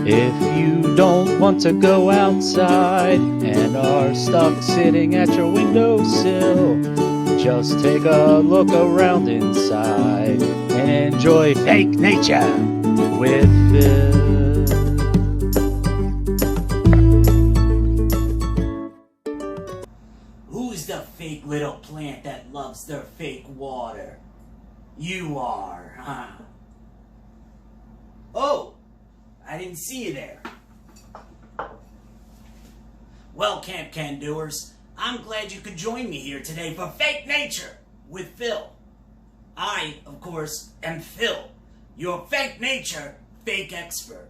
If you don't want to go outside and are stuck sitting at your windowsill, just take a look around inside and enjoy fake nature with Phil. Who's the fake little plant that loves their fake water? You are, huh? Oh, I didn't see you there. Well, Camp Can Doers, I'm glad you could join me here today for Fake Nature with Phil. I, of course, am Phil, your fake nature fake expert.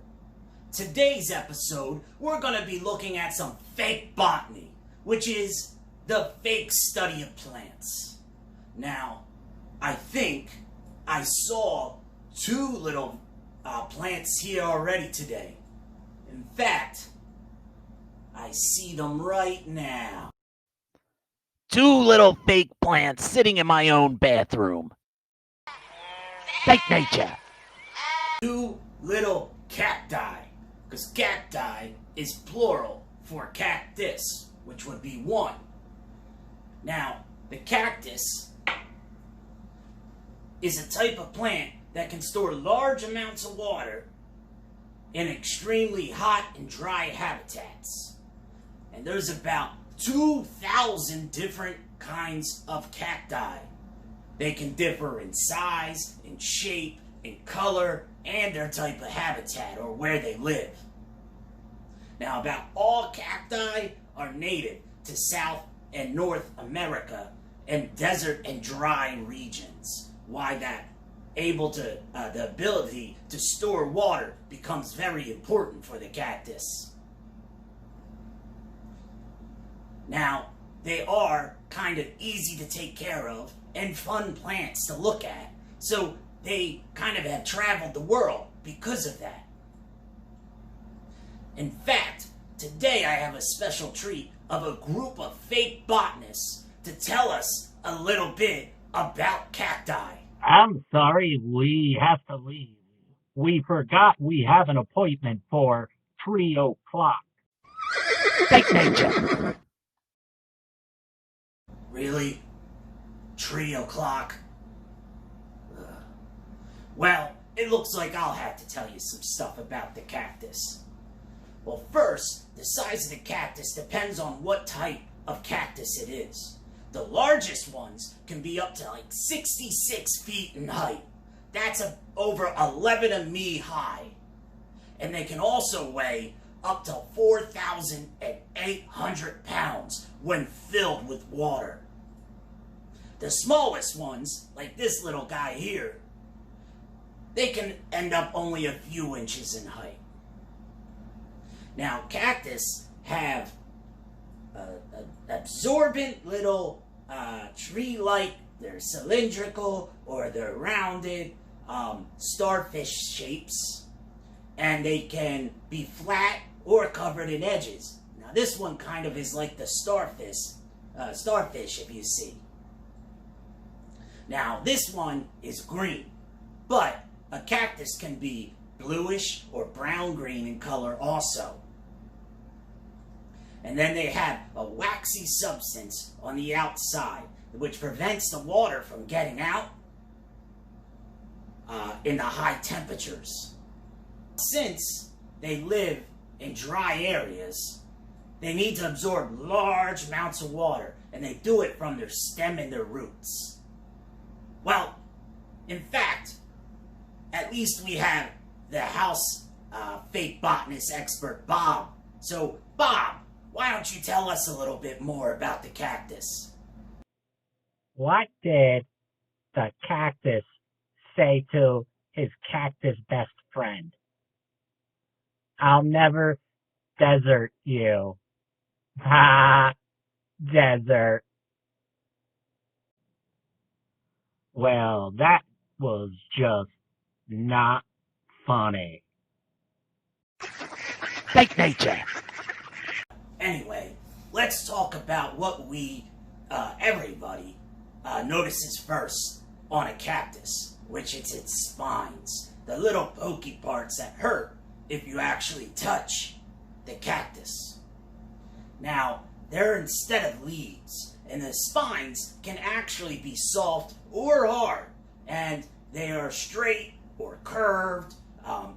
Today's episode, we're going to be looking at some fake botany, which is the fake study of plants. Now, I think I saw two little plants here already today. In fact, I see them right now. Two little fake plants sitting in my own bathroom. Fake nature. Two little cacti, because cacti is plural for cactus, which would be one. Now, the cactus is a type of plant that can store large amounts of water in extremely hot and dry habitats. And there's about 2,000 different kinds of cacti. They can differ in size, in shape, in color, and their type of habitat or where they live. Now, about all cacti are native to South and North America and desert and dry regions. Why that the ability to store water becomes very important for the cactus. Now, they are kind of easy to take care of and fun plants to look at, so they kind of have traveled the world because of that. In fact, today I have a special treat of a group of fake botanists to tell us a little bit about cacti. I'm sorry, we have to leave. We forgot we have an appointment for 3 o'clock. Fake nature. Really? 3 o'clock? Well, it looks like I'll have to tell you some stuff about the cactus. Well, first, the size of the cactus depends on what type of cactus it is. The largest ones can be up to like 66 feet in height. That's over 11 of me high. And they can also weigh up to 4,800 pounds when filled with water. The smallest ones, like this little guy here, they can end up only a few inches in height. Now, cactus have absorbent little tree-like, they're cylindrical or they're rounded, starfish shapes, and they can be flat or covered in edges. Now, this one kind of is like the starfish if you see. Now, this one is green, but a cactus can be bluish or brown-green in color also. And then they have a waxy substance on the outside, which prevents the water from getting out in the high temperatures. Since they live in dry areas, they need to absorb large amounts of water, and they do it from their stem and their roots. Well, in fact, at least we have the house fake botanist expert, Bob. So, Bob, why don't you tell us a little bit more about the cactus? What did the cactus say to his cactus best friend? I'll never desert you. Ha! Desert. Well, that was just not funny. Fake nature. Anyway, let's talk about what everybody notices first on a cactus, which is its spines, the little pokey parts that hurt if you actually touch the cactus. Now, they're instead of leaves, and the spines can actually be soft or hard, and they are straight or curved,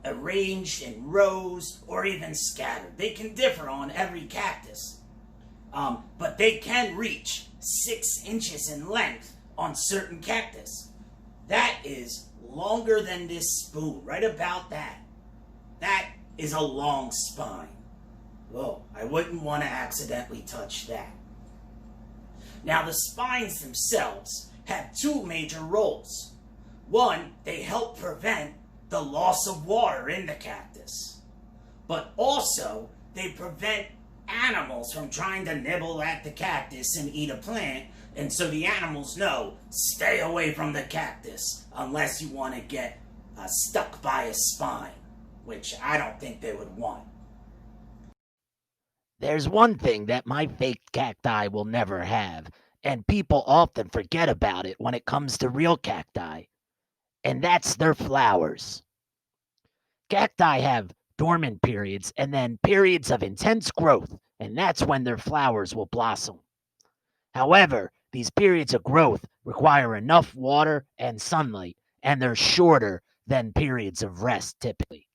arranged in rows, or even scattered. They can differ on every cactus, but they can reach 6 inches in length on certain cactus. That is longer than this spoon, right about that. That is a long spine. Whoa, I wouldn't want to accidentally touch that. Now, the spines themselves have 2 major roles. One, they help prevent the loss of water in the cactus. But also, they prevent animals from trying to nibble at the cactus and eat a plant, and so the animals know, stay away from the cactus unless you want to get stuck by a spine, which I don't think they would want. There's one thing that my fake cacti will never have, and people often forget about it when it comes to real cacti, and that's their flowers. Cacti have dormant periods and then periods of intense growth, and that's when their flowers will blossom. However, these periods of growth require enough water and sunlight, and they're shorter than periods of rest typically.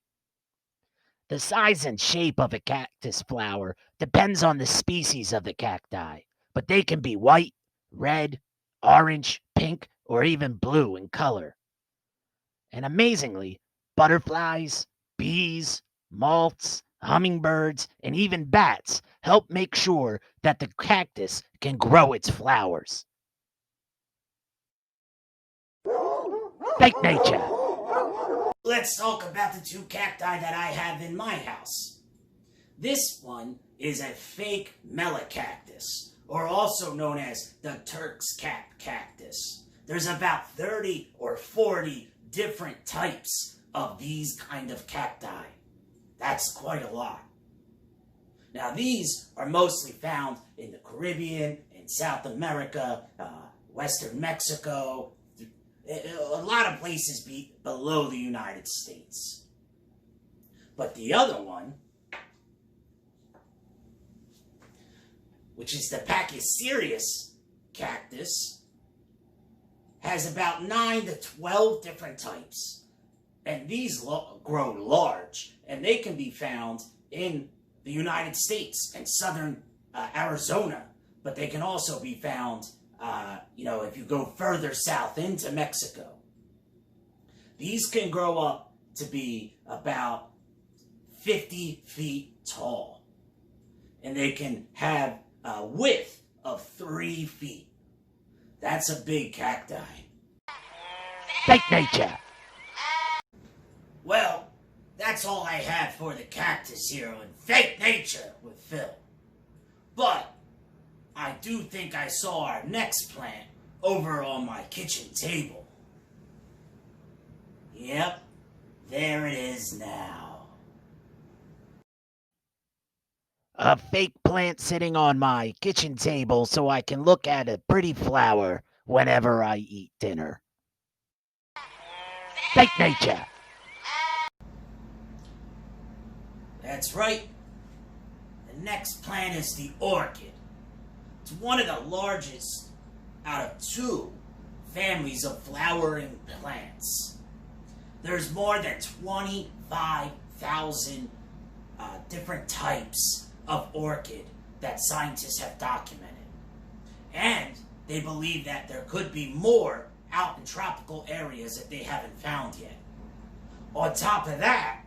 The size and shape of a cactus flower depends on the species of the cacti, but they can be white, red, orange, pink, or even blue in color. And amazingly, butterflies, bees, moths, hummingbirds, and even bats help make sure that the cactus can grow its flowers. Fake nature. Let's talk about the 2 cacti that I have in my house. This one is a fake melocactus, or also known as the Turk's cap cactus. There's about 30 or 40 different types of these kind of cacti. That's quite a lot. Now, these are mostly found in the Caribbean, in South America, Western Mexico, a lot of places below the United States. But the other one, which is the Pachyscereus cactus, has about 9 to 12 different types. And these grow large, and they can be found in the United States and southern Arizona, but they can also be found if you go further south into Mexico. These can grow up to be about 50 feet tall, and they can have a width of 3 feet. That's a big cacti. Fake nature. Well, that's all I have for the cactus here on Fake Nature with Phil. But I do think I saw our next plant over on my kitchen table. Yep, there it is now. A fake plant sitting on my kitchen table so I can look at a pretty flower whenever I eat dinner. Fake nature. That's right. The next plant is the orchid. It's one of the largest out of 2 families of flowering plants. There's more than 25,000 different types of orchid that scientists have documented. And they believe that there could be more out in tropical areas that they haven't found yet. On top of that,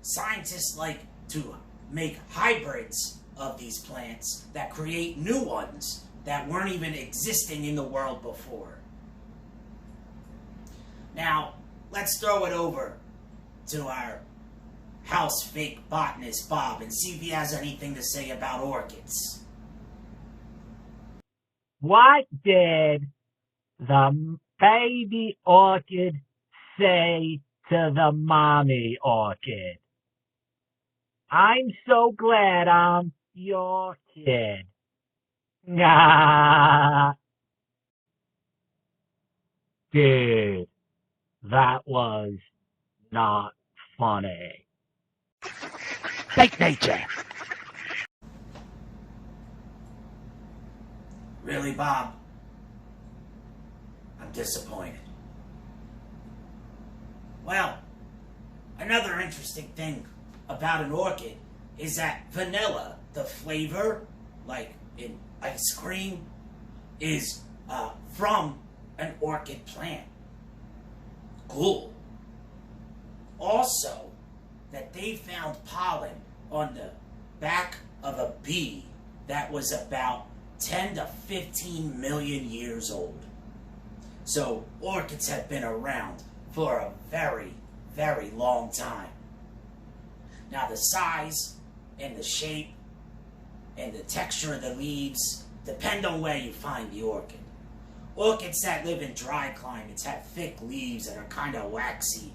scientists like to make hybrids of these plants that create new ones that weren't even existing in the world before. Now, let's throw it over to our house fake botanist Bob and see if he has anything to say about orchids. What did the baby orchid say to the mommy orchid? I'm so glad I'm your kid. Nah. Dude, that was not funny. Fake nature. Really, Bob? I'm disappointed. Well, another interesting thing about an orchid is that vanilla, the flavor, like in ice cream, is from an orchid plant. Cool. Also, that they found pollen on the back of a bee that was about 10 to 15 million years old. So orchids have been around for a very, very long time. Now the size and the shape and the texture of the leaves depend on where you find the orchid. Orchids that live in dry climates have thick leaves that are kind of waxy,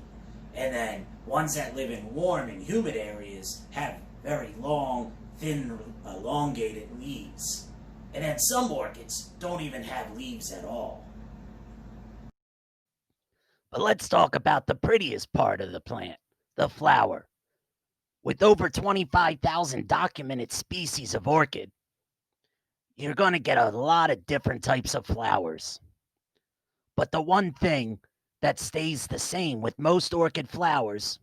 and then ones that live in warm and humid areas have very long, thin, elongated leaves. And then some orchids don't even have leaves at all. But let's talk about the prettiest part of the plant, the flower. With over 25,000 documented species of orchid, you're going to get a lot of different types of flowers. But the one thing that stays the same with most orchid flowers,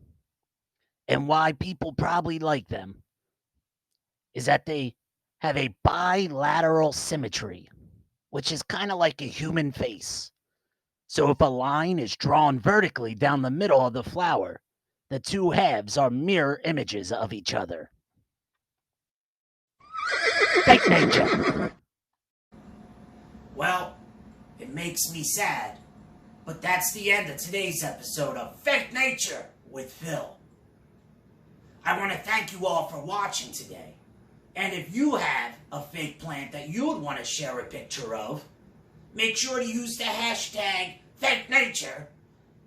and why people probably like them, is that they have a bilateral symmetry, which is kind of like a human face. So if a line is drawn vertically down the middle of the flower, the two halves are mirror images of each other. Fake nature. Well, it makes me sad, but that's the end of today's episode of Fake Nature with Phil. I want to thank you all for watching today. And if you have a fake plant that you would want to share a picture of, make sure to use the hashtag Fake Nature,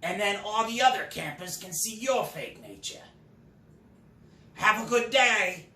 and then all the other campers can see your fake nature. Have a good day.